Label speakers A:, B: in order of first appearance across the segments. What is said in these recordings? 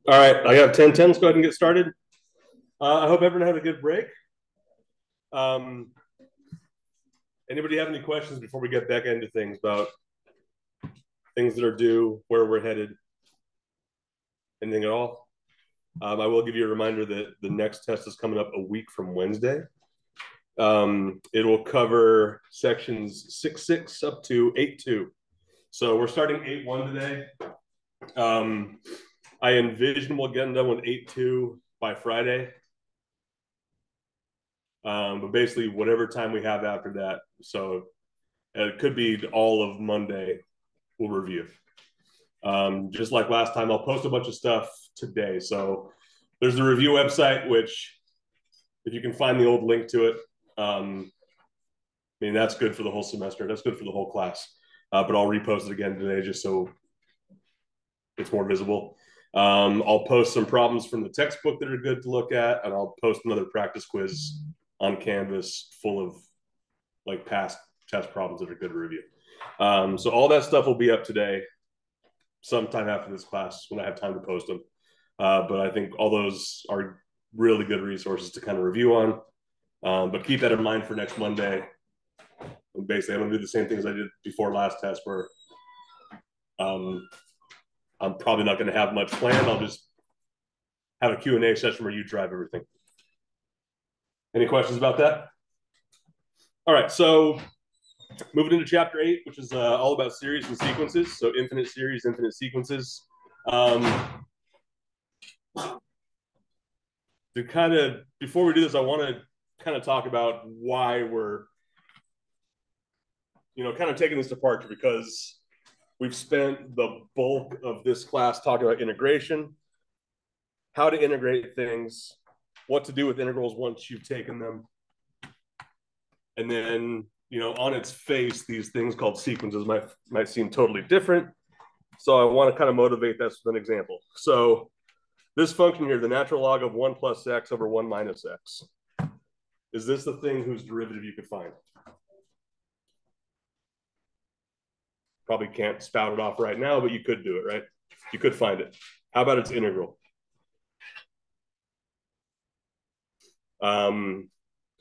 A: All right, I got 10:10. Let's go ahead and get started. I hope everyone had a good break. Anybody have any questions before we get back into things about things that are due, where we're headed, anything at all? I will give you a reminder that the next test is coming up a week from Wednesday. It will cover sections 6.6 up to 8.2. So we're starting 8.1 today. I envision we'll get done with 8.2 by Friday. But basically whatever time we have after that. So it could be all of Monday we'll review. Just like last time, I'll post a bunch of stuff today. So there's the review website, which if you can find the old link to it, I mean, that's good for the whole semester. That's good for the whole class. But I'll repost it again today just so it's more visible. I'll post some problems from the textbook that are good to look at, and I'll post another practice quiz on Canvas full of like past test problems that are good to review. So all that stuff will be up today sometime after this class when I have time to post them. But I think all those are really good resources to kind of review on. But keep that in mind for next Monday. And basically, I'm going to do the same things I did before last test where I'm probably not going to have much planned. I'll just have a Q&A session where you drive everything. Any questions about that? All right, so moving into chapter 8, which is all about series and sequences. So infinite series, infinite sequences. Before we do this, I want to kind of talk about why we're, kind of taking this apart, because we've spent the bulk of this class talking about integration, how to integrate things, what to do with integrals once you've taken them. And then, on its face, these things called sequences might seem totally different. So I want to kind of motivate this with an example. So this function here, the natural log of 1 plus x over 1 minus x, is this the thing whose derivative you could find? Probably can't spout it off right now, but you could do it, right? You could find it. How about its integral? I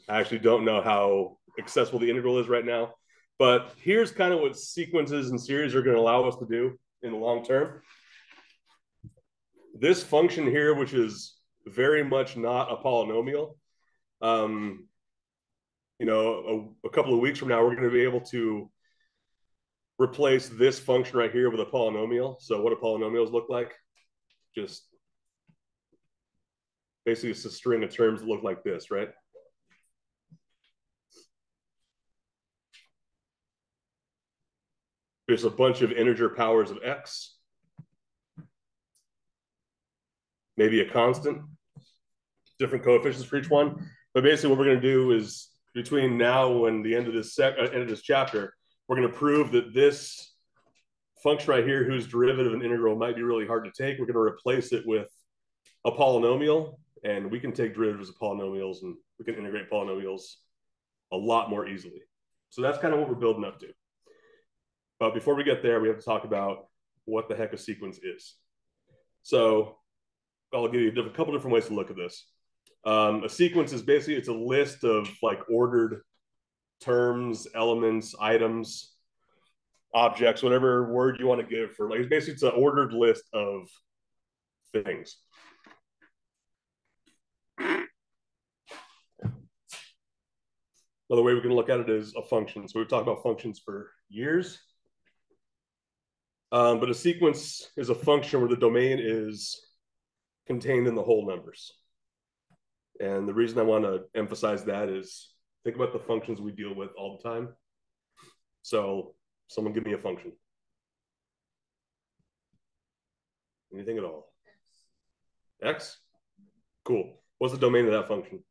A: actually don't know how accessible the integral is right now, but here's kind of what sequences and series are going to allow us to do in the long term. This function here, which is very much not a polynomial, a couple of weeks from now, we're going to be able to replace this function right here with a polynomial. So what do polynomials look like? Just basically it's a string of terms that look like this, right? There's a bunch of integer powers of x, maybe a constant, different coefficients for each one. But basically what we're going to do is between now and the end of this chapter, we're going to prove that this function right here, whose derivative and integral might be really hard to take, we're going to replace it with a polynomial, and we can take derivatives of polynomials and we can integrate polynomials a lot more easily. So that's kind of what we're building up to. But before we get there, we have to talk about what the heck a sequence is. So I'll give you a couple different ways to look at this. A sequence is basically, it's a list of like ordered terms, elements, items, objects, whatever word you want to give for, like, basically it's an ordered list of things. Another way we can look at it is a function. So we've talked about functions for years. But a sequence is a function where the domain is contained in the whole numbers. And the reason I want to emphasize that is think about the functions we deal with all the time. So someone give me a function. Anything at all? X? Cool. What's the domain of that function?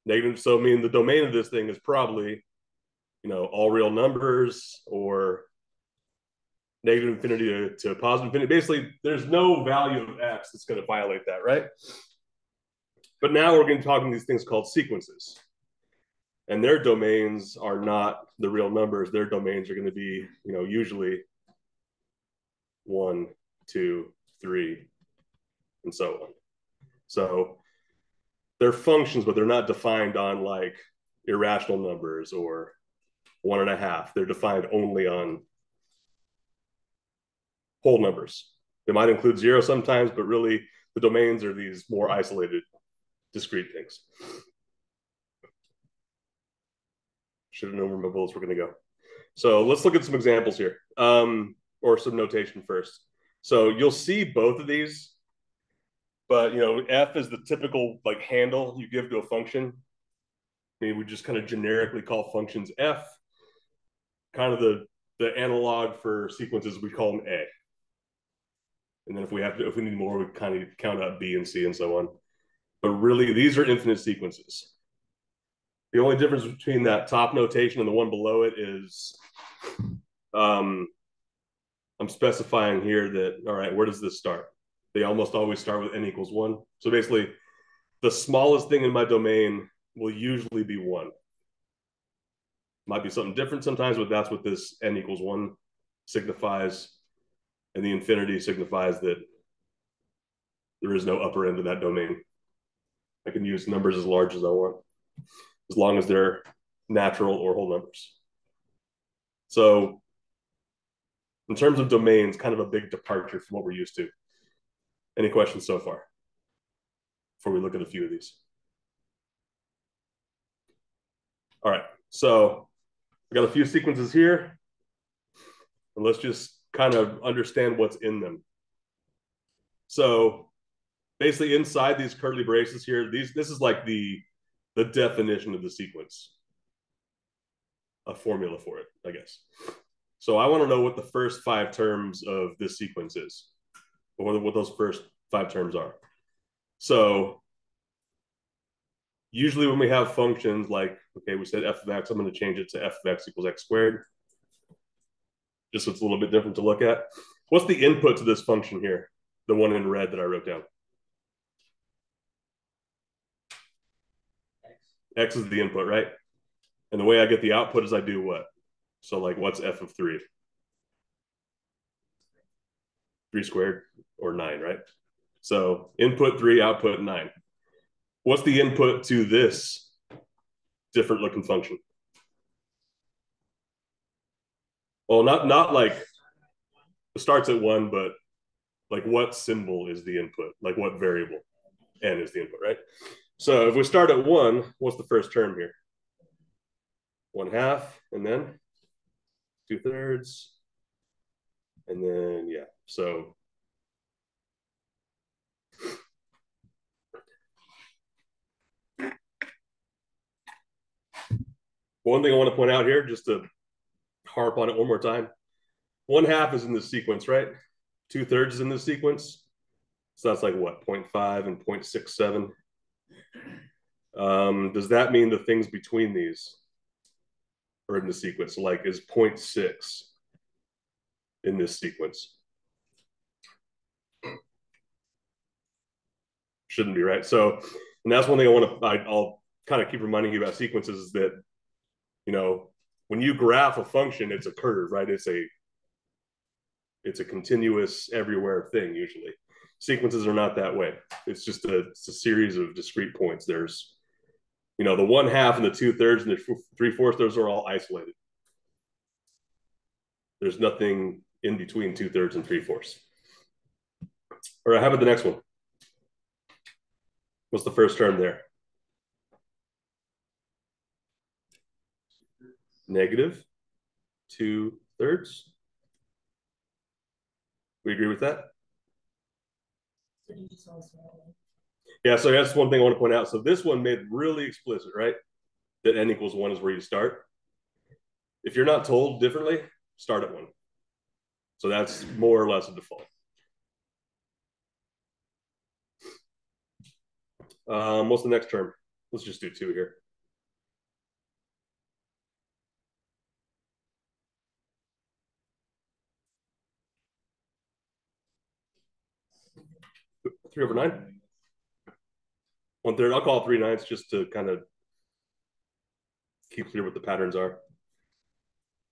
A: Negative. So I mean, the domain of this thing is probably, all real numbers or negative infinity to positive infinity. Basically, there's no value of x that's going to violate that, right? But now we're going to talk about these things called sequences. And their domains are not the real numbers. Their domains are going to be, usually 1, 2, 3, and so on. So they're functions, but they're not defined on like irrational numbers or 1.5. They're defined only on whole numbers. They might include 0 sometimes, but really the domains are these more isolated, discrete things. Should have known where my bullets were going to go. So let's look at some examples here, or some notation first. So you'll see both of these, but F is the typical like handle you give to a function. I mean, we just kind of generically call functions F. Kind of the analog for sequences, we call them A. And then if we need more, we kind of count out B and C and so on. But really, these are infinite sequences. The only difference between that top notation and the one below it is I'm specifying here that, all right, where does this start? They almost always start with n equals 1. So basically, the smallest thing in my domain will usually be 1. Might be something different sometimes, but that's what this n equals 1 signifies. And the infinity signifies that there is no upper end of that domain. I can use numbers as large as I want, as long as they're natural or whole numbers. So in terms of domains, kind of a big departure from what we're used to. Any questions so far before we look at a few of these? All right, so we got a few sequences here, and let's just kind of understand what's in them. So basically inside these curly braces here, this is like the definition of the sequence, a formula for it, I guess. So I want to know what the first 5 terms of this sequence is, or what those first 5 terms are. So usually when we have functions like, okay, we said f of x, I'm going to change it to f of x equals x squared, just so it's a little bit different to look at. What's the input to this function here? The one in red that I wrote down. X is the input, right? And the way I get the output is I do what? So like, what's f of 3? 3 squared, or 9, right? So input 3, output 9. What's the input to this different looking function? Well, not like it starts at 1, but like what symbol is the input? Like what variable? N is the input, right? So if we start at 1, what's the first term here? 1/2, and then 2/3, and then, yeah. So one thing I want to point out here, just to harp on it one more time, 1/2 is in this sequence, right? 2/3 is in this sequence. So that's like what, 0.5 and 0.67. Does that mean the things between these are in the sequence? So like, is 0.6 in this sequence? Shouldn't be, right? So, and that's one thing I'll kind of keep reminding you about sequences is that, when you graph a function, it's a curve, right? It's a continuous everywhere thing usually. Sequences are not that way. It's just it's a series of discrete points. There's, the 1/2 and the 2/3 and the 3/4, those are all isolated. There's nothing in between 2/3 and 3/4. All right, how about the next one? What's the first term there? Negative 2/3. We agree with that? Yeah, so that's one thing I want to point out. So this one made really explicit, right? That n equals 1 is where you start. If you're not told differently, start at 1. So that's more or less a default. What's the next term? Let's just do 2 here. Three over 9. 1/3. I'll call it 3/9 just to kind of keep clear what the patterns are.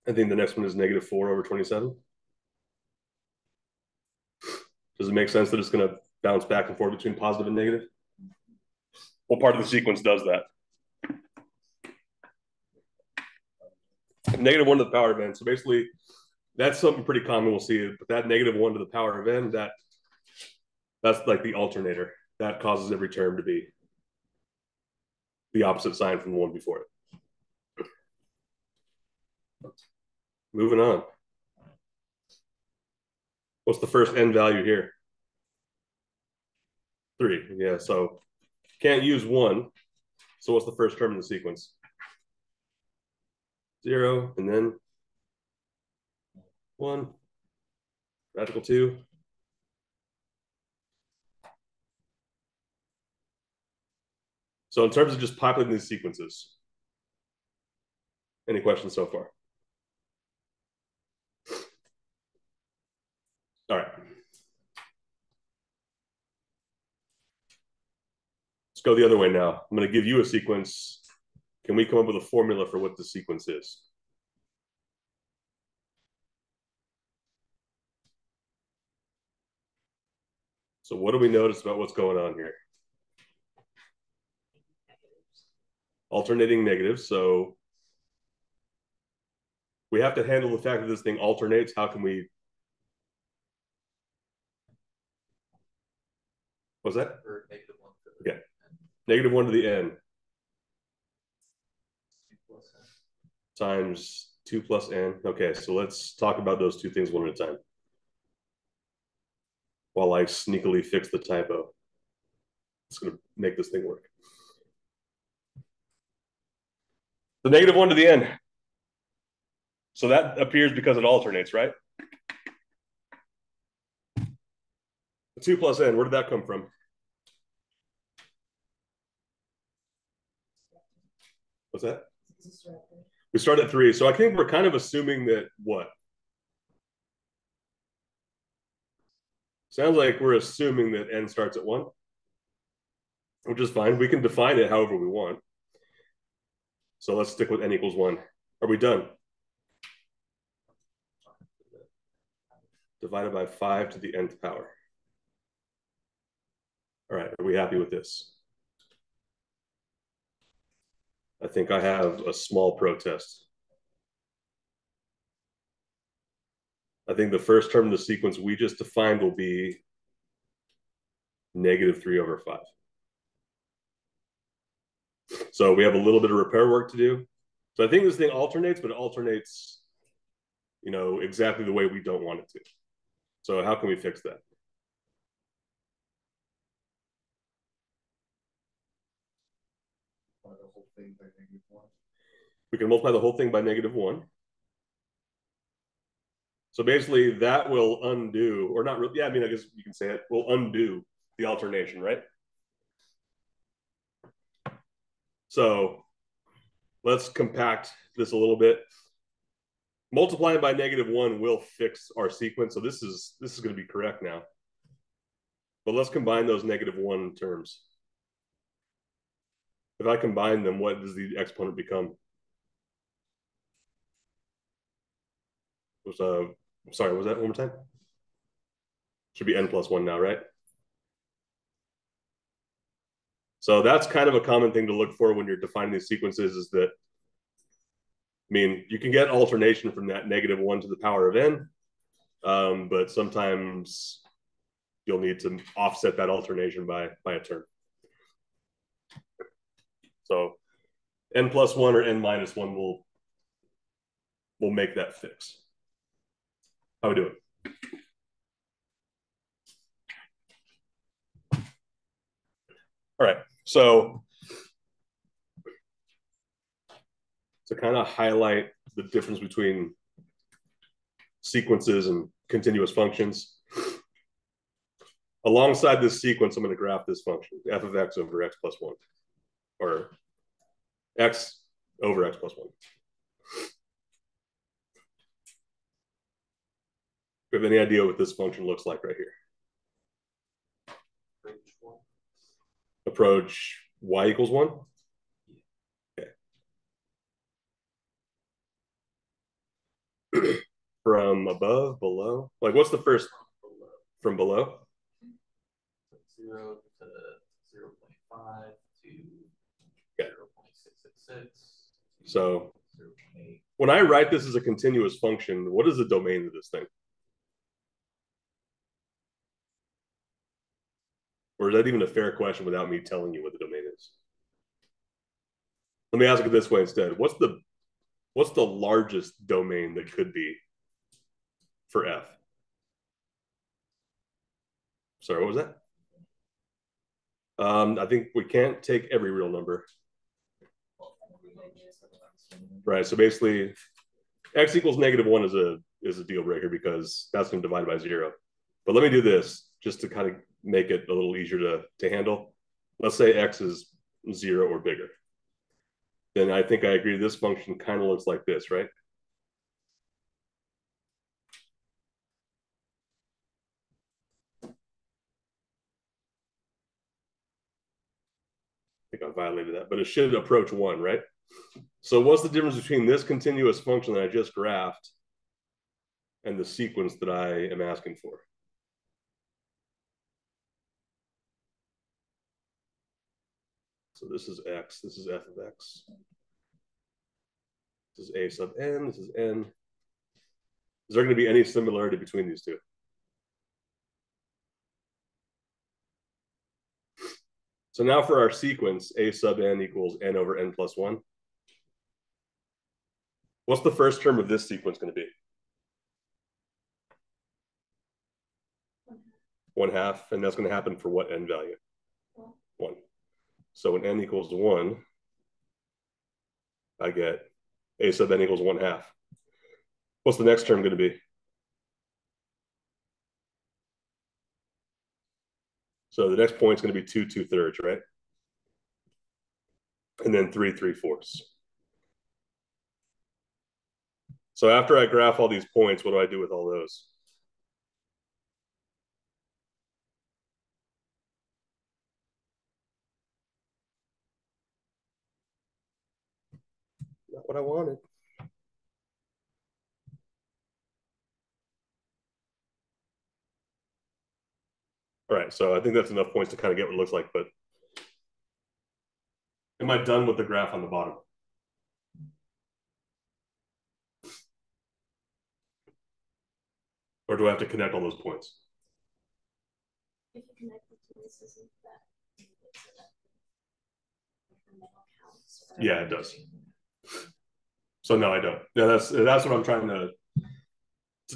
A: I think the next one is -4/27. Does it make sense that it's going to bounce back and forth between positive and negative? What part of the sequence does that? -1 to the power of n. So basically, that's something pretty common. We'll see it, but that -1 to the power of n, that's like the alternator. That causes every term to be the opposite sign from the one before it. Moving on. What's the first n value here? 3. Yeah, so can't use 1. So what's the first term in the sequence? 0, and then 1. Radical 2. So in terms of just populating these sequences, any questions so far? All right. Let's go the other way now. I'm going to give you a sequence. Can we come up with a formula for what the sequence is? So what do we notice about what's going on here? Alternating negatives. So we have to handle the fact that this thing alternates. How can we? What's that? Okay. -1 to the n times 2 plus n. Okay, so let's talk about those two things one at a time while I sneakily fix the typo. It's going to make this thing work. The -1 to the n. So that appears because it alternates, right? The 2 plus n, where did that come from? What's that? We start at 3. So I think we're kind of assuming that what? Sounds like we're assuming that n starts at 1, which is fine. We can define it however we want. So let's stick with n equals 1. Are we done? Divided by 5 to the nth power. All right, are we happy with this? I think I have a small protest. I think the first term in the sequence we just defined will be -3/5. So we have a little bit of repair work to do. So I think this thing alternates, but it alternates, exactly the way we don't want it to. So how can we fix that? We can multiply the whole thing by -1. So basically that will undo, or not really, yeah, I mean, I guess you can say it, will undo the alternation, right? So let's compact this a little bit. Multiplying by -1 will fix our sequence. So this is going to be correct now. But let's combine those -1 terms. If I combine them, what does the exponent become? Sorry, was that one more time? Should be n plus 1 now, right? So that's kind of a common thing to look for when you're defining these sequences, is that, I mean, you can get alternation from that -1 to the power of n, but sometimes you'll need to offset that alternation by a term. So n plus 1 or n minus 1 will make that fix. How we doing? All right. So to kind of highlight the difference between sequences and continuous functions, alongside this sequence, I'm going to graph this function, f of x over x plus 1, or x over x plus 1. Do you have any idea what this function looks like right here? Approach y equals 1? Okay. from above, below? Like, what's the first from below?
B: 0 to 0.5 to
A: Okay.
B: 0.666.
A: So when I write this as a continuous function, what is the domain of this thing? Or is that even a fair question without me telling you what the domain is? Let me ask it this way instead. What's the largest domain that could be for f? Sorry, what was that? I think we can't take every real number. Right. So basically, x equals -1 is a deal breaker because that's going to divide by 0. But let me do this just to kind of make it a little easier to handle. Let's say x is 0 or bigger. Then I think I agree this function kind of looks like this, right? I think I violated that, but it should approach 1, right? So what's the difference between this continuous function that I just graphed and the sequence that I am asking for? So this is x, this is f of x. This is a sub n, this is n. Is there going to be any similarity between these two? So now for our sequence, a sub n equals n over n plus 1. What's the first term of this sequence going to be? 1/2, and that's going to happen for what n value? 1. So when n equals 1, I get a sub n equals 1/2. What's the next term going to be? So the next point is going to be 2 2/3, right? And then 3 3/4. So after I graph all these points, what do I do with all those? Not what I wanted. All right, so I think that's enough points to kind of get what it looks like, but am I done with the graph on the bottom? Or do I have to connect all those points?
C: If you connect the two, this isn't that.
A: Yeah, it does. So no, I don't. Yeah, that's what I'm trying to.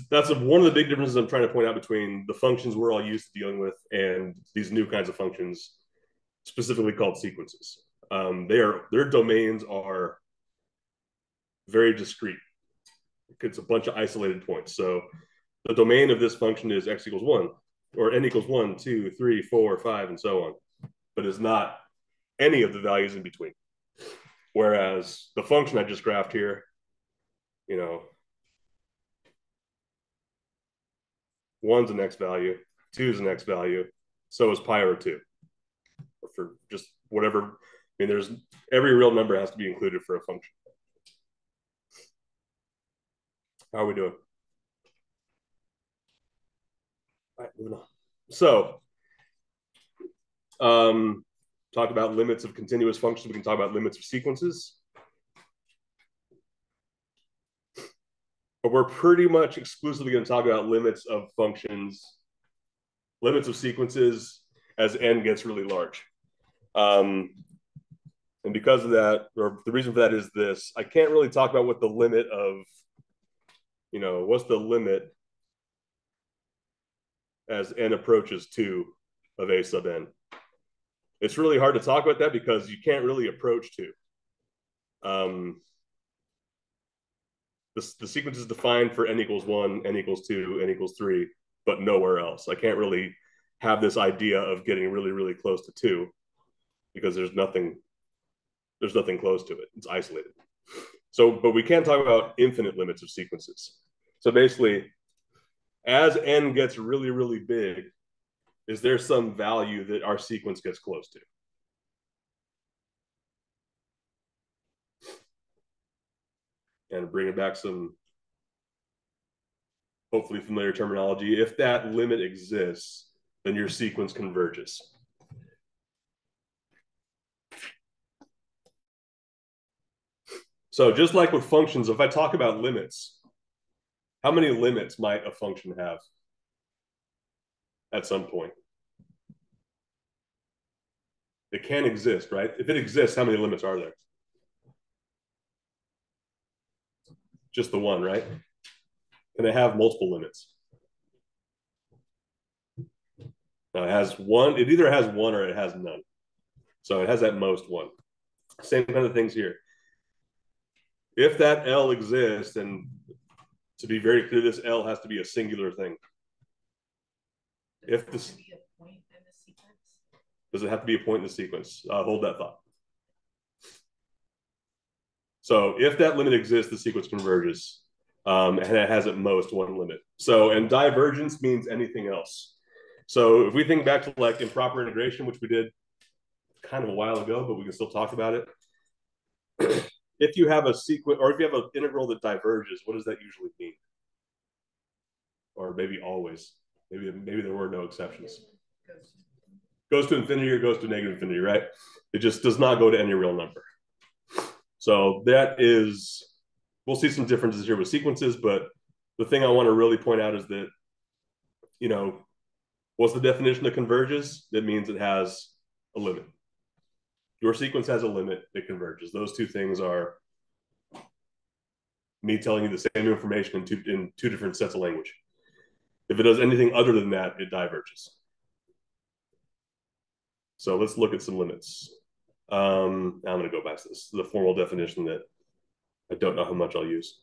A: That's one of the big differences I'm trying to point out between the functions we're all used to dealing with and these new kinds of functions, specifically called sequences. Their domains are very discrete. It's a bunch of isolated points. So the domain of this function is x equals 1, or n equals 1, 2, 3, 4, 5, and so on. But it's not any of the values in between. Whereas the function I just graphed here, 1's the next value, 2's the next value, so is pi over 2. Or for just whatever. I mean, there's every real number has to be included for a function. How are we doing? All right, moving on. So, talk about limits of continuous functions. We can talk about limits of sequences. But we're pretty much exclusively going to talk about limits of functions, limits of sequences as n gets really large. And because of that, or the reason for that is this, I can't really talk about what the limit of, what's the limit as n approaches 2 of a sub n. It's really hard to talk about that because you can't really approach 2. The sequence is defined for n equals 1, n equals 2, n equals 3, but nowhere else. I can't really have this idea of getting really, really close to 2 because there's nothing close to it. It's isolated. So, but we can talk about infinite limits of sequences. So basically, as n gets really, really big, is there some value that our sequence gets close to? And bringing back some hopefully familiar terminology. If that limit exists, then your sequence converges. So just like with functions, if I talk about limits, how many limits might a function have at some point? It can exist, right? If it exists, how many limits are there? Just the one, right? Can it have multiple limits? Now it has one, it either has one or it has none. So it has at most one. Same kind of things here. If that L exists, and to be very clear, this L has to be a singular thing. If this does it have to be a point in the sequence? Hold that thought. So if that limit exists, the sequence converges, and it has at most one limit. So, and divergence means anything else. So if we think back to like improper integration, which we did kind of a while ago, but we can still talk about it. If you have a sequence, or if you have an integral that diverges, what does that usually mean? Or maybe always. Maybe there were no exceptions. Goes to infinity or goes to negative infinity, right? It just does not go to any real number. So that is, we'll see some differences here with sequences, but the thing I want to really point out is that, you know, what's the definition of converges? That means it has a limit. Your sequence has a limit, it converges. Those two things are me telling you the same information in two different sets of language. If it does anything other than that, it diverges. So let's look at some limits. I'm going to go back to this, the formal definition that I don't know how much I'll use.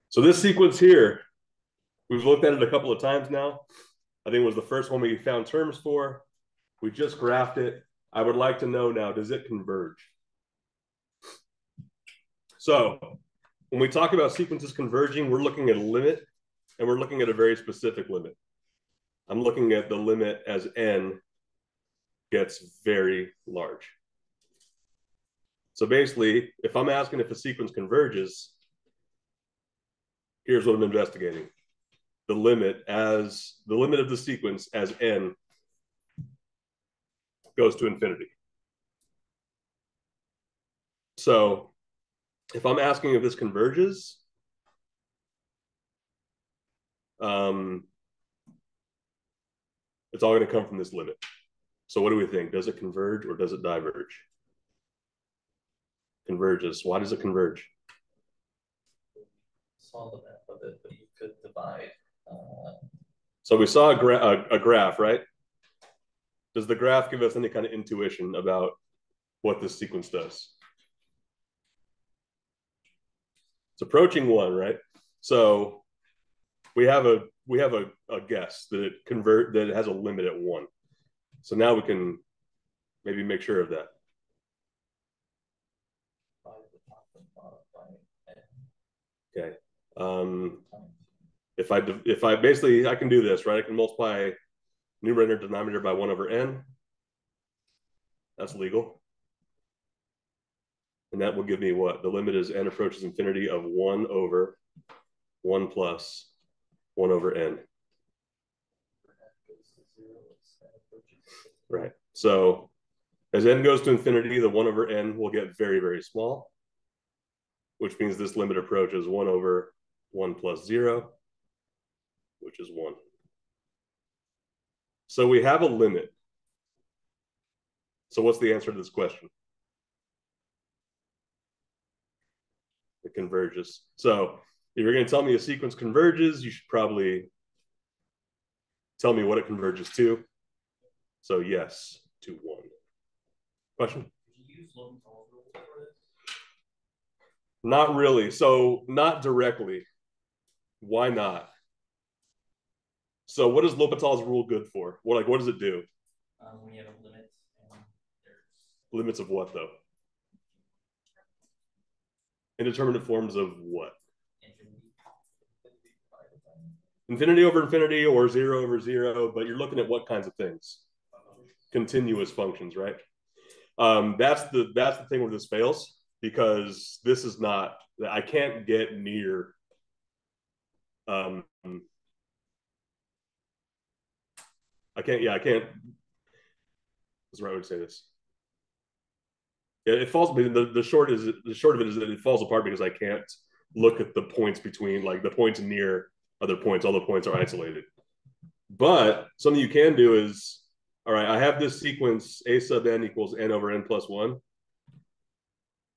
A: So this sequence here, we've looked at it a couple of times now. I think it was the first one we found terms for. We just graphed it. I would like to know now, does it converge? So when we talk about sequences converging, we're looking at a limit, and we're looking at a very specific limit. I'm looking at the limit as n gets very large. So basically, if I'm asking if a sequence converges, here's what I'm investigating. The limit of the sequence as n goes to infinity. So if I'm asking if this converges, it's all going to come from this limit. So what do we think? Does it converge or does it diverge? Converges. Why does it converge?
B: Saw the map of it, but you could divide.
A: So we saw a graph, right? Does the graph give us any kind of intuition about what this sequence does? It's approaching one, right? So we have a guess that it has a limit at one. So now we can maybe make sure of that. Okay. If I basically, I can do this, right? I can multiply numerator and denominator by 1 over n. That's legal. And that will give me what? The limit as n approaches infinity of 1 over 1 plus 1 over n. Right. So as n goes to infinity, the 1 over n will get very, very small, which means this limit approaches 1 over 1 plus 0, which is 1. So we have a limit. So what's the answer to this question? It converges. So if you're going to tell me a sequence converges, you should probably tell me what it converges to. So yes, to 1. Question?
B: Did you use L'Hopital's rule for this?
A: Not really. So not directly. Why not? So what is L'Hopital's rule good for? What does it do?
B: When you have a limit, and there's
A: Limits of what, though? Indeterminate forms of what? Infinity over infinity or 0 over 0, but you're looking at what kinds of things? Continuous functions, right? That's the thing where this fails, because this is not, I can't get near can't. Yeah, I can't. What's the right way to say this? It falls. The short of it is that it falls apart because I can't look at the points between, like, the points near other points. All the points are isolated. But something you can do is, all right, I have this sequence a sub n equals n over n plus 1.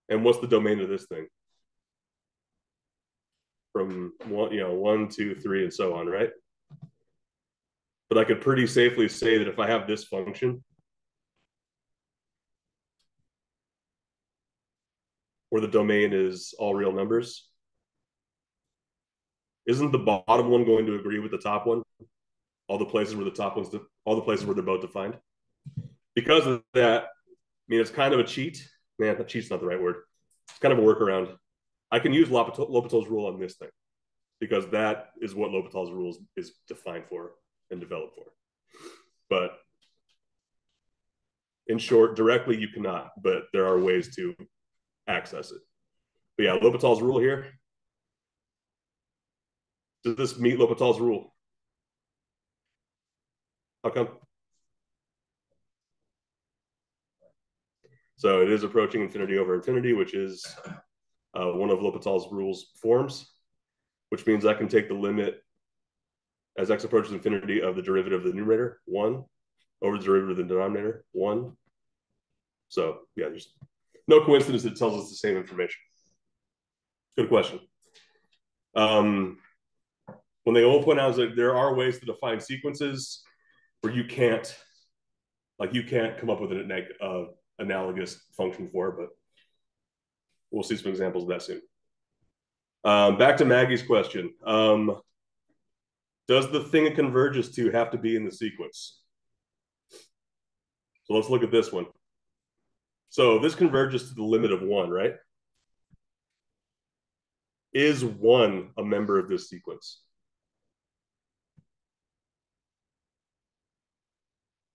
A: And what's the domain of this thing? From 1, 2, 3, and so on, right? But I could pretty safely say that if I have this function where the domain is all real numbers, isn't the bottom one going to agree with the top one? All the places where the top one's, all the places where they're both defined. Because of that, I mean, it's kind of a cheat. Man, a cheat's not the right word. It's kind of a workaround. I can use L'Hopital's rule on this thing because that is what L'Hopital's rule is defined for and developed for. But in short, directly you cannot, but there are ways to access it. But yeah, L'Hopital's rule here. Does this meet L'Hopital's rule? How come? So it is approaching infinity over infinity, which is one of L'Hopital's rules forms, which means I can take the limit as x approaches infinity of the derivative of the numerator, 1, over the derivative of the denominator, 1. So yeah, there's no coincidence that tells us the same information. Good question. When they all point out is that there are ways to define sequences where you can't come up with an analogous function for, but we'll see some examples of that soon. Back to Maggie's question. Does the thing it converges to have to be in the sequence? So let's look at this one. So this converges to the limit of 1, right? Is 1 a member of this sequence?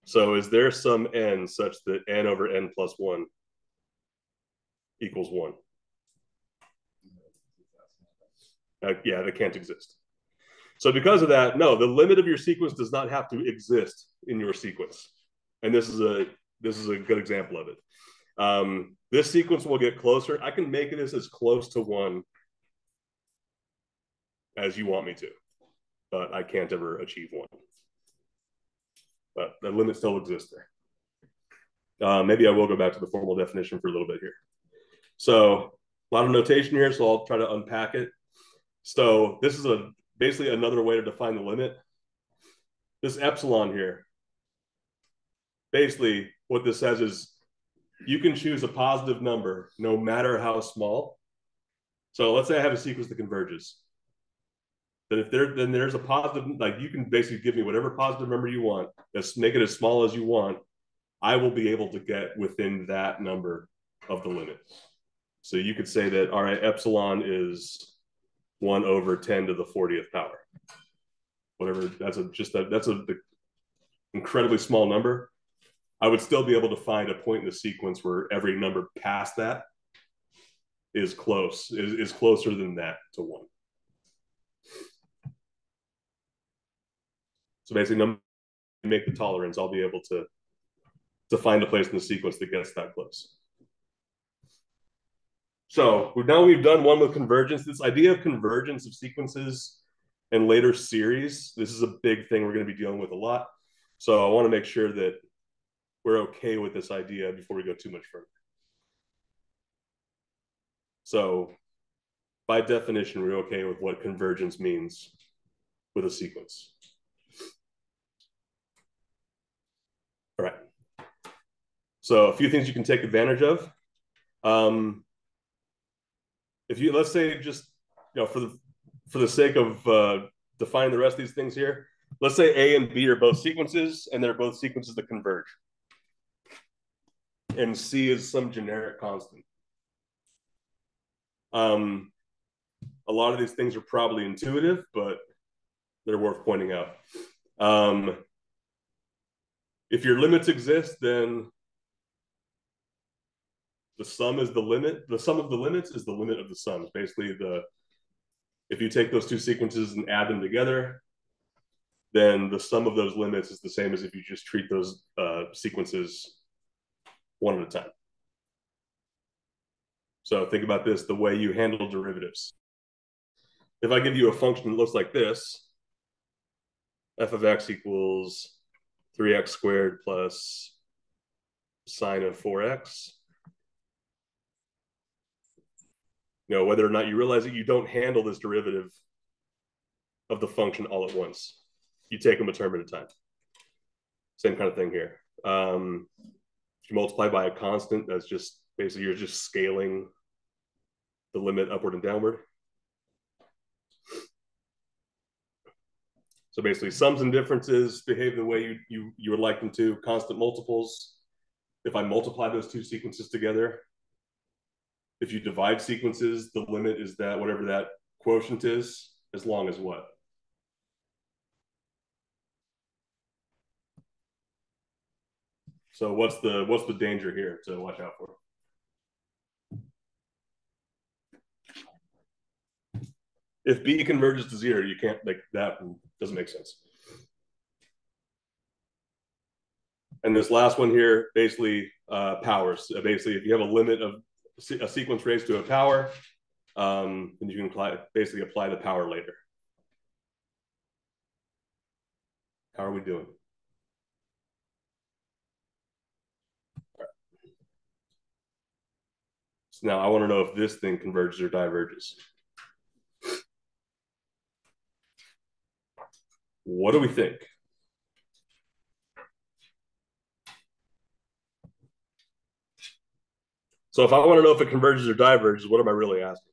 A: So is there some n such that n over n plus 1 equals 1? Yeah, that can't exist. So because of that, no, the limit of your sequence does not have to exist in your sequence. And this is a good example of it. This sequence will get closer. I can make it as close to 1 as you want me to, but I can't ever achieve 1. But the limit still exists there. Maybe I will go back to the formal definition for a little bit here. So a lot of notation here, so I'll try to unpack it. So this is basically another way to define the limit. This epsilon here, basically what this says is you can choose a positive number no matter how small. So let's say I have a sequence that converges. Then there's a positive, like you can basically give me whatever positive number you want, make it as small as you want. I will be able to get within that number of the limit. So you could say that, all right, epsilon is 1 over 10 to the 40th power. Whatever, that's an incredibly small number. I would still be able to find a point in the sequence where every number past that is closer than that to 1. So basically, make the tolerance, I'll be able to find a place in the sequence that gets that close. So now we've done one with convergence. This idea of convergence of sequences and later series, this is a big thing we're going to be dealing with a lot. So I want to make sure that we're okay with this idea before we go too much further. So by definition, we're okay with what convergence means with a sequence. All right. So a few things you can take advantage of. If you, let's say, just for the sake of defining the rest of these things here, let's say A and B are both sequences, and they're both sequences that converge. And C is some generic constant. A lot of these things are probably intuitive, but they're worth pointing out. If your limits exist, then the sum is the limit. The sum of the limits is the limit of the sums. Basically, if you take those two sequences and add them together, then the sum of those limits is the same as if you just treat those sequences one at a time. So think about this, the way you handle derivatives. If I give you a function that looks like this, f of x equals 3x squared plus sine of 4x, whether or not you realize that you don't handle this derivative of the function all at once. You take them a term at a time. Same kind of thing here. If you multiply by a constant, that's just basically you're just scaling the limit upward and downward. So basically sums and differences behave the way you would like them to. Constant multiples, if I multiply those two sequences together, if you divide sequences, the limit is that whatever that quotient is, as long as what? So what's the danger here to watch out for? If b converges to 0, you can't, like, that doesn't make sense. And this last one here, basically powers. Basically, if you have a limit of a sequence raised to a power, then you can basically apply the power later. How are we doing? Right. So now I want to know if this thing converges or diverges. What do we think? So if I want to know if it converges or diverges, what am I really asking?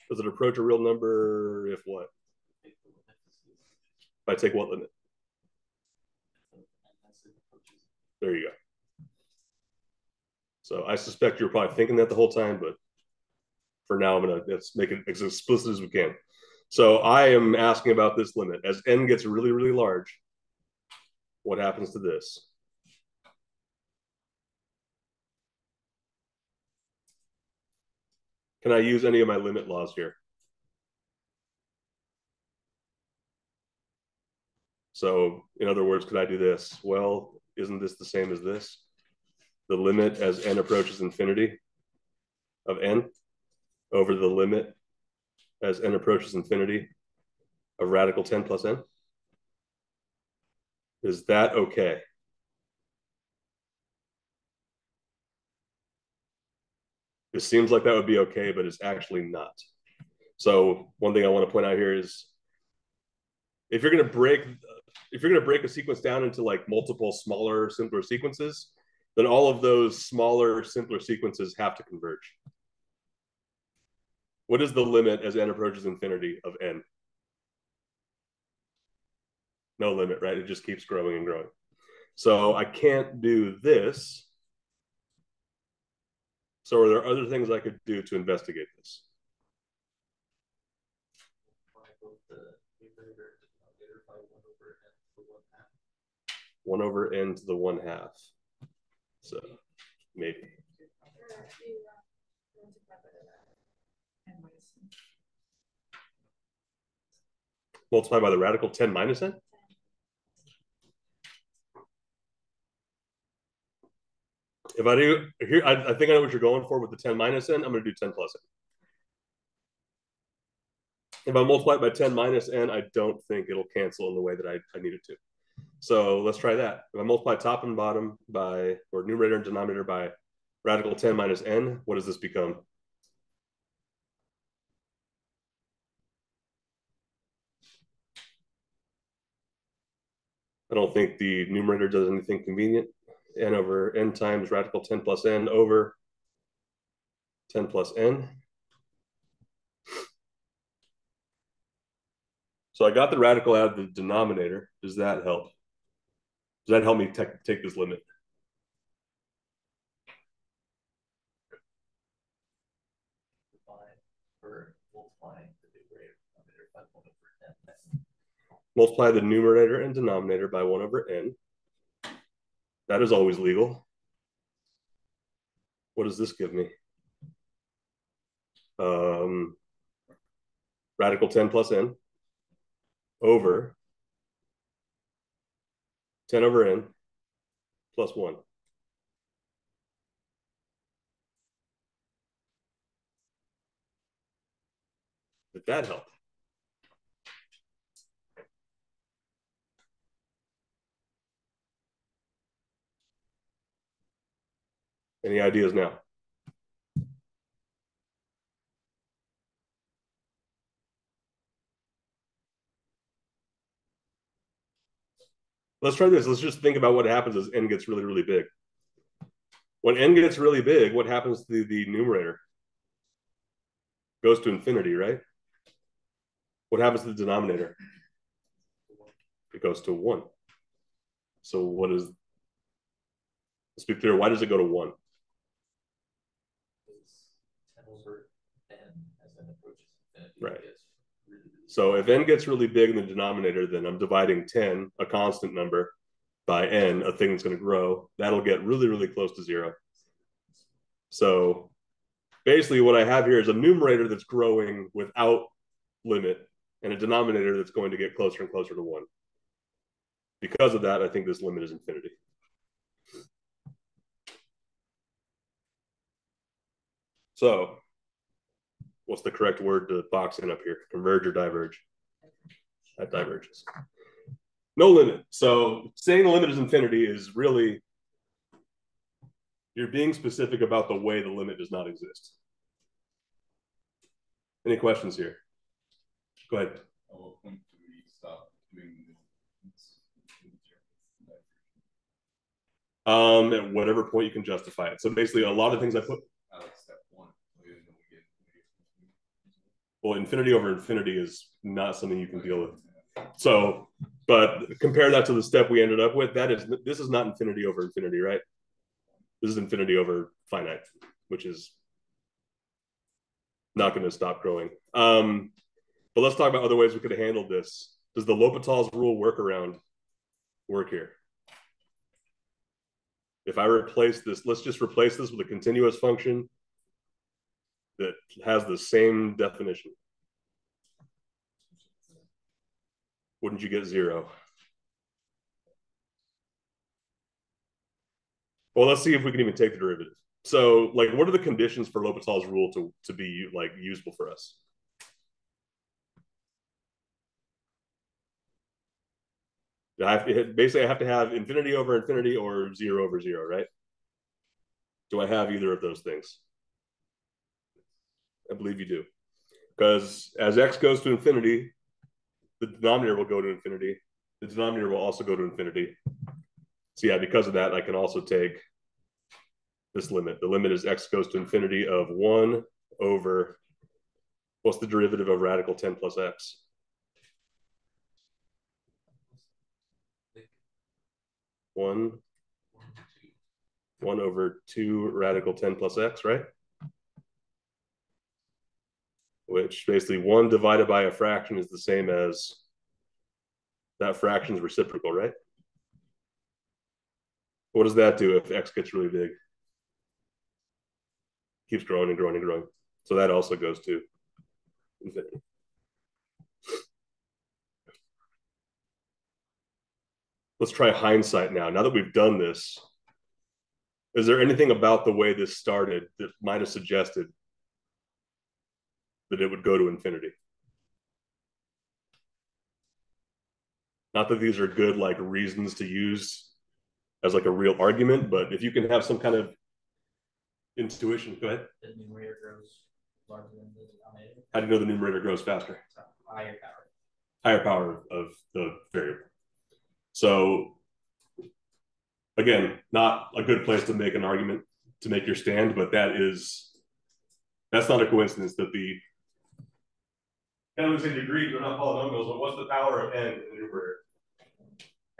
A: Does it approach a real number if what? If I take what limit? There you go. So I suspect you're probably thinking that the whole time, but for now, let's make it as explicit as we can. So I am asking about this limit. As n gets really, really large, what happens to this? Can I use any of my limit laws here? So in other words, could I do this? Well, isn't this the same as this? The limit as n approaches infinity of n over the limit as n approaches infinity of radical 10 plus n? Is that okay? It seems like that would be okay, but it's actually not. So one thing I want to point out here is if you're going to break a sequence down into like multiple smaller, simpler sequences, then all of those smaller, simpler sequences have to converge. What is the limit as n approaches infinity of n? No limit, right? It just keeps growing and growing. So I can't do this. So are there other things I could do to investigate this? 1 over n to the 1/2. So maybe. Multiply by the radical 10 minus n? If I do here, I think I know what you're going for with the 10 minus n. I'm going to do 10 plus n. If I multiply it by 10 minus n, I don't think it'll cancel in the way that I need it to. So let's try that. If I multiply top and bottom by, or numerator and denominator by radical 10 minus n, what does this become? I don't think the numerator does anything convenient. N over n times radical 10 plus n over 10 plus n. So I got the radical out of the denominator. Does that help? Does that help me take this limit? Multiply the numerator and denominator by 1 over n. That is always legal. What does this give me? radical 10 plus n over 10 over n plus 1. Did that help? Any ideas now? Let's try this. Let's just think about what happens as n gets really, really big. When n gets really big, what happens to the numerator? Goes to infinity, right? What happens to the denominator? It goes to 1. So what is, let's be clear, why does it go to 1? Right. So if n gets really big in the denominator, then I'm dividing 10, a constant number, by n, a thing that's going to grow. That'll get really, really close to 0. So basically what I have here is a numerator that's growing without limit and a denominator that's going to get closer and closer to 1. Because of that, I think this limit is infinity. So what's the correct word to box in up here? Converge or diverge? That diverges. No limit. So saying the limit is infinity is really, you're being specific about the way the limit does not exist. Any questions here? Go ahead.
D: At what point do we stop doing
A: At whatever point you can justify it. So basically, a lot of things I put.
D: like step 1.
A: Well, infinity over infinity is not something you can deal with. So, but compare that to the step we ended up with. This is not infinity over infinity, right? This is infinity over finite, which is not going to stop growing. But let's talk about other ways we could have handled this. Does the L'Hopital's rule work here? If I replace this, let's just replace this with a continuous function that has the same definition. Wouldn't you get 0? Well, let's see if we can even take the derivative. So, like, what are the conditions for L'Hopital's rule to be like useful for us? Basically, I have to have infinity over infinity or 0 over 0, right? Do I have either of those things? I believe you do. Because as x goes to infinity, the denominator will go to infinity. The denominator will also go to infinity. So yeah, because of that, I can also take this limit. The limit is x goes to infinity of 1 over, what's the derivative of radical 10 plus x? 1 over 2 radical 10 plus x, right? Which basically 1 divided by a fraction is the same as that fraction's reciprocal, right? What does that do if x gets really big? Keeps growing and growing and growing. So that also goes to infinity. Let's try hindsight now. Now that we've done this, is there anything about the way this started that might have suggested that it would go to infinity? Not that these are good like reasons to use as like a real argument, but if you can have some kind of intuition, go ahead.
B: The numerator grows larger than the denominator.
A: How do you know the numerator grows faster?
B: Higher power.
A: Higher power of the variable. So again, not a good place to make an argument to make your stand, but that's not a coincidence that the looks like degrees are not polynomials, but what's the power of n in the numerator?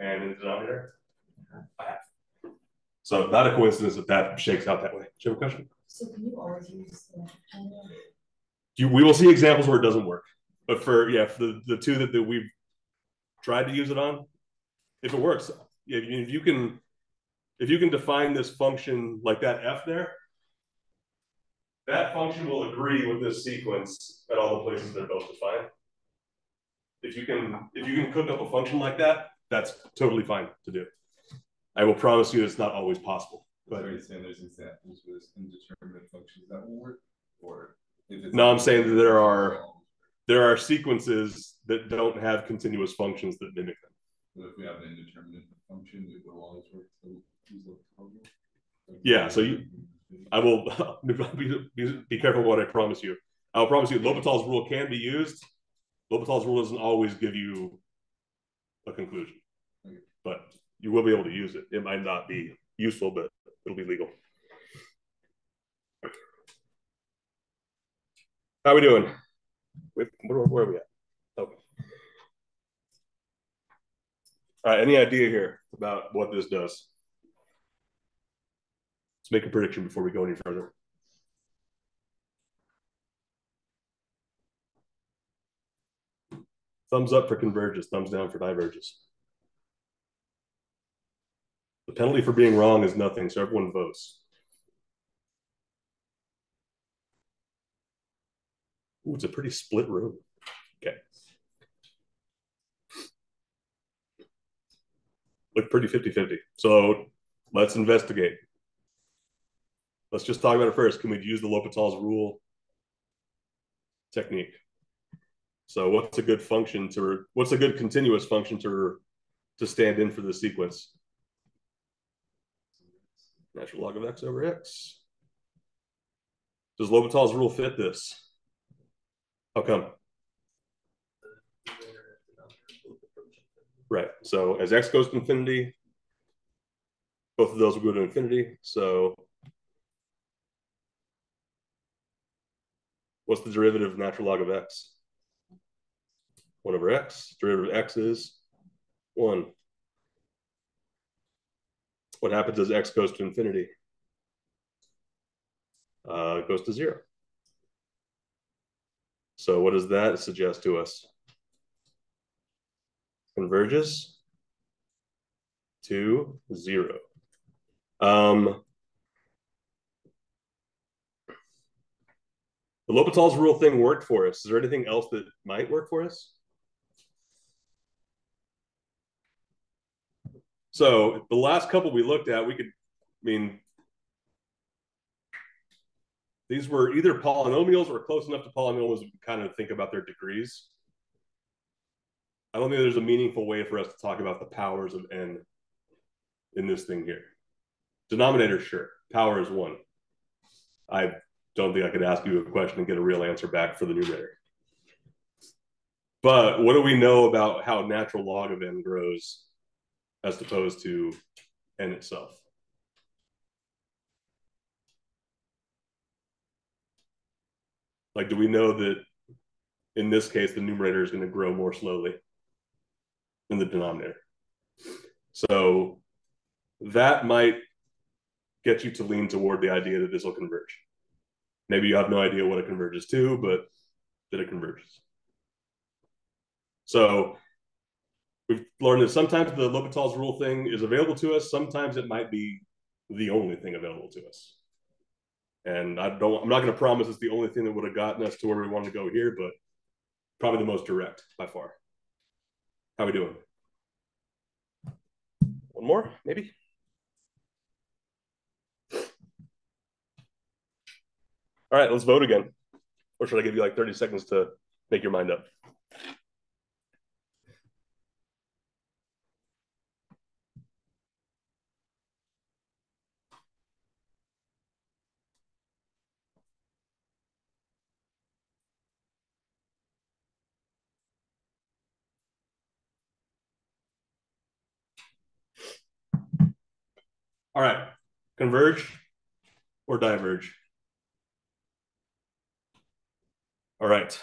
A: And in the denominator? So not a coincidence that shakes out that way. Do you have a question?
C: So can you always use
A: We will see examples where it doesn't work. But for the two that we've tried to use it on, if it works, if you can define this function like that f there, that function will agree with this sequence at all the places they're both defined. If you can cook up a function like that, that's totally fine to do. I will promise you it's not always possible.
D: But are you saying there's examples with indeterminate functions that will work? Or if it's
A: no, I'm saying that there are sequences that don't have continuous functions that mimic them.
D: But if we have an indeterminate function, it will always work.
A: Yeah, so I will be careful what I promise you. I'll promise you L'Hopital's rule can be used. L'Hopital's rule doesn't always give you a conclusion, but you will be able to use it. It might not be useful, but it'll be legal. How are we doing? Where are we at? Okay. All right, any idea here about what this does? Let's make a prediction before we go any further. Thumbs up for converges, thumbs down for diverges. The penalty for being wrong is nothing, so everyone votes. Ooh, it's a pretty split room. Okay. Look pretty 50-50. So let's investigate. Let's just talk about it first. Can we use the L'Hopital's rule technique? So what's a good function what's a good continuous function to stand in for the sequence? Natural log of x over x. Does L'Hopital's rule fit this? How come? Right. So as x goes to infinity, both of those will go to infinity. So what's the derivative of natural log of x? 1 over x. Derivative of x is 1. What happens as x goes to infinity? It goes to 0. So what does that suggest to us? Converges to 0. The L'Hopital's rule thing worked for us. Is there anything else that might work for us? So the last couple we looked at, these were either polynomials or close enough to polynomials we kind of think about their degrees. I don't think there's a meaningful way for us to talk about the powers of n in this thing here. Denominator, sure. Power is 1. I don't think I could ask you a question and get a real answer back for the numerator. But what do we know about how natural log of n grows as opposed to n itself? Like, do we know that in this case, the numerator is going to grow more slowly than the denominator? So that might get you to lean toward the idea that this will converge. Maybe you have no idea what it converges to, but that it converges. So we've learned that sometimes the L'Hopital's rule thing is available to us. Sometimes it might be the only thing available to us. And I'm not going to promise it's the only thing that would have gotten us to where we want to go here, but probably the most direct by far. How are we doing? One more, maybe? All right, let's vote again. Or should I give you like 30 seconds to make your mind up? All right, converge or diverge? All right.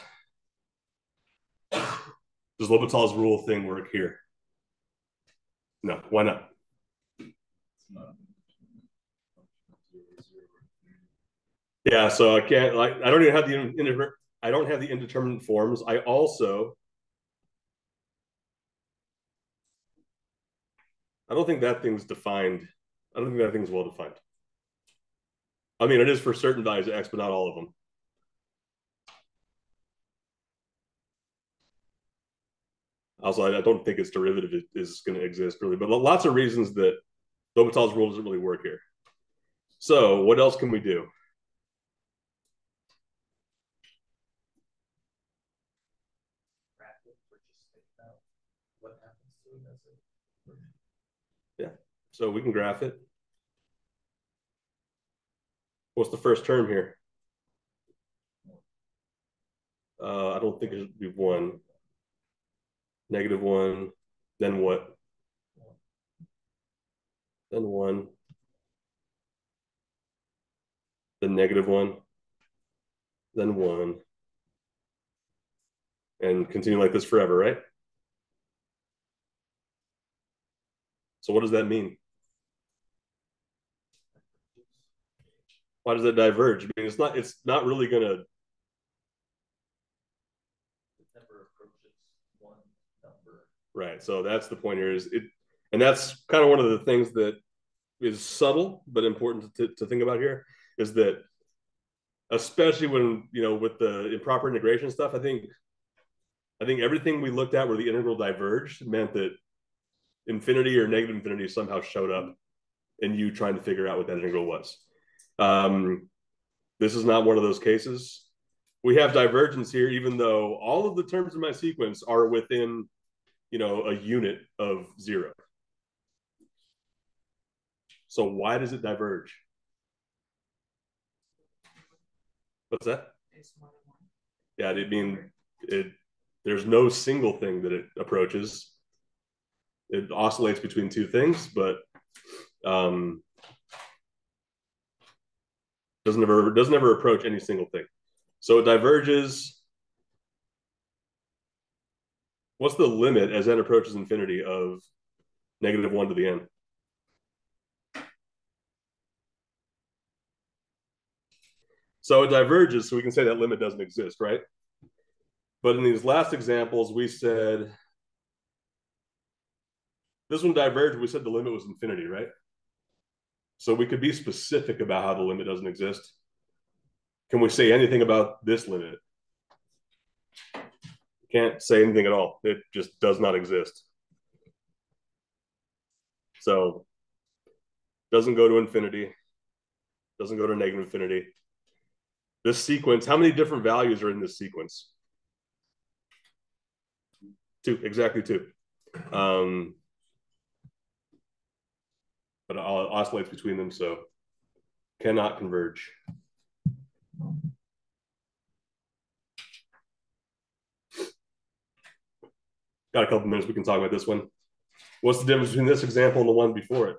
A: Does L'Hopital's rule thing work here? No, why not? Yeah, so I can't, like, I don't have the indeterminate forms. I don't think that thing's defined. I don't think that thing's well defined. I mean, it is for certain values of x, but not all of them. Also, I don't think its derivative is going to exist really, but lots of reasons that L'Hopital's rule doesn't really work here. So what else can we do?
B: What happens to it as it.
A: Yeah, so we can graph it. What's the first term here? I don't think it would be 1. -1. Then what? Then 1. Then -1. Then 1. And continue like this forever, right? So what does that mean? Why does that diverge? I mean, it's not really going to.
B: It never approaches one number.
A: Right. So that's the point here is it, and that's kind of one of the things that is subtle but important to think about here is that especially when, with the improper integration stuff, I think everything we looked at where the integral diverged meant that infinity or negative infinity somehow showed up in you trying to figure out what that integral was. This is not one of those cases. We have divergence here, even though all of the terms in my sequence are within, a unit of 0. So why does it diverge? What's that? Yeah, I mean, there's no single thing that it approaches. It oscillates between two things, but doesn't ever approach any single thing. So it diverges. What's the limit as n approaches infinity of -1 to the n? So it diverges, so we can say that limit doesn't exist, right? But in these last examples, we said this one diverged. We said the limit was infinity, right? So we could be specific about how the limit doesn't exist. Can we say anything about this limit? Can't say anything at all. It just does not exist. So doesn't go to infinity, doesn't go to negative infinity. This sequence, how many different values are in this sequence? 2, exactly 2. But it oscillates between them, so cannot converge. Got a couple minutes, we can talk about this one. What's the difference between this example and the one before it?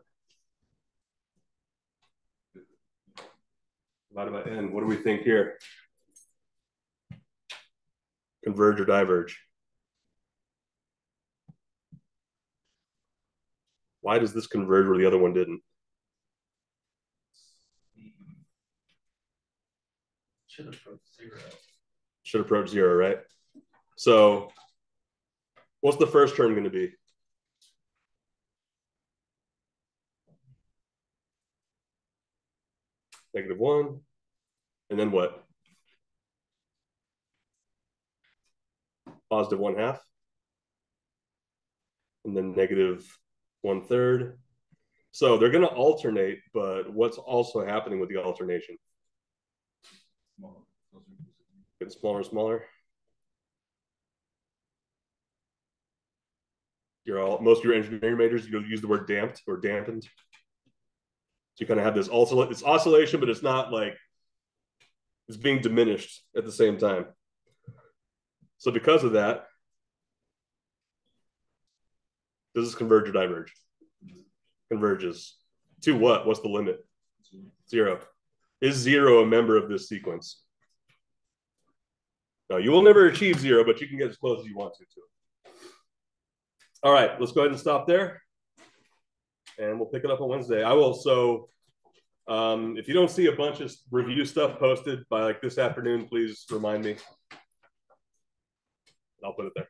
A: Divided by n, what do we think here? Converge or diverge? Why does this converge where the other one didn't?
B: Should approach 0.
A: Should approach 0, right? So what's the first term going to be? -1. And then what? +1/2. And then -1/3. So they're going to alternate, but what's also happening with the alternation? Getting smaller and smaller. Most of your engineering majors, you'll use the word damped or dampened. So you kind of have this oscillation, but it's not like it's being diminished at the same time. So because of that, does this converge or diverge? Converges. To what? What's the limit? 0. Is 0 a member of this sequence? No, you will never achieve 0, but you can get as close as you want to it. All right, let's go ahead and stop there. And we'll pick it up on Wednesday. I will. So if you don't see a bunch of review stuff posted by like this afternoon, please remind me. I'll put it there.